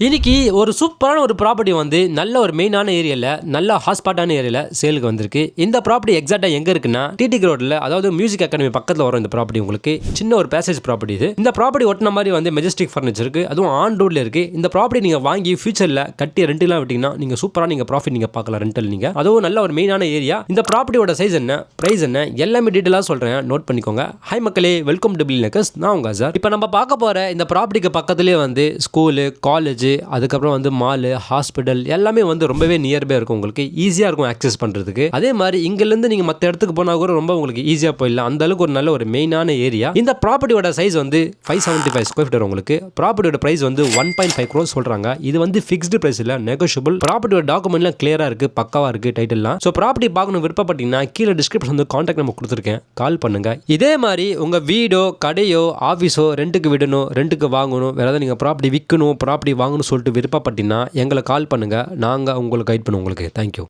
இன்னைக்கு ஒரு சூப்பரான ஒரு ப்ராப்பர்ட்டி வந்து நல்ல ஒரு மெயினான ஏரியாவில் நல்ல ஹாஸ்பாட்டான ஏரியாவில் சேலுக்கு வந்திருக்கு. இந்த ப்ராப்பர்ட்டி எக்ஸாக்டாக எங்கே இருக்குன்னா டிடிகே ரோட்டில், அதாவது மியூசிக் அகாடமி பக்கத்தில் வரும். இந்த ப்ராப்பர்ட்டி உங்களுக்கு சின்ன ஒரு பேசேஜ் ப்ராப்பர்ட்டி. இது இந்த ப்ராப்பர்ட்டி ஒட்டின மாதிரி வந்து மெஜஸ்டிக் ஃபர்னிச்சர் இருக்குது, அதுவும் ஆன் ரோட்ல இருக்குது. இந்த ப்ராப்பர்ட்டி நீங்கள் வாங்கி ஃபியூச்சரில் கட்டி ரெண்டுலாம் விட்டீங்கன்னா நீங்கள் சூப்பராக நீங்கள் ப்ராஃபிட் நீங்கள் பார்க்கலாம் ரெண்டல். நீங்கள் அதுவும் நல்ல ஒரு மெயினான ஏரியா. இந்த ப்ராப்பர்ட்டியோட சைஸ் என்ன, ப்ரைஸ் என்ன, எல்லாமே டீட்டெயிலாக சொல்கிறேன், நோட் பண்ணிக்கோங்க. ஹை மக்களே, வெல்கம் டு பில் நெக்கர்ஸ். நான் உங்க சார். இப்போ நம்ம பார்க்க போகிற இந்த ப்ராப்பர்ட்டிக்கு பக்கத்துலேயே வந்து ஸ்கூலு, காலேஜ், அதுக்கப்புறம் வந்து மால், ஹாஸ்பிட்டல் எல்லாமே வந்து ரொம்பவே நியர்பை இருக்கும். உங்களுக்கு ஈஸியாக இருக்கும் ஆக்சஸ் பண்ணுறதுக்கு. அதே மாதிரி இங்கிருந்து நீங்கள் மற்ற இடத்துக்கு போனால் கூட ரொம்ப உங்களுக்கு ஈஸியாக போயிடலாம். அந்த அளவுக்கு ஒரு நல்ல ஒரு மெயினான ஏரியா. இந்த ப்ராப்பர்ட்டியோட சைஸ் வந்து 575 ஸ்கொயர் ஃபீட் வரும் உங்களுக்கு. ப்ராப்பர்ட்டியோட பிரைஸ் வந்து 1.5 crores சொல்றாங்க. இது வந்து ஃபிக்ஸ்டு பிரைஸ் இல்லை, நெகோஷியபிள். ப்ராப்பர்ட்டியோட டாக்குமெண்ட்லாம் கிளியரா இருக்கு, பக்காவா இருக்கு, டைட்டில்லாம். ஸோ ப்ராப்பர்ட்டி பார்க்கணும் விருப்பப்பட்டீங்கன்னா கீழே டிஸ்கிரிப்ஷன் வந்து கான்டாக்ட் நம்பர் கொடுத்துருக்கேன், கால் பண்ணுங்க. இதே மாதிரி உங்க வீடோ, கடையோ, ஆஃபீஸோ ரெண்டுக்கு விடணும், ரெண்டுக்கு வாங்கணும், வேற ஏதாவது நீங்கள் ப்ராப்பர்ட்டி விற்கணும், ப்ராப்பர்ட்டி வாங்கணும்னு சொல்லிட்டு விருப்பப்பட்டீங்கன்னா எங்களை கால் பண்ணுங்க. நாங்கள் உங்களுக்கு கைட் பண்ணுவோம் உங்களுக்கு. தேங்க்யூ.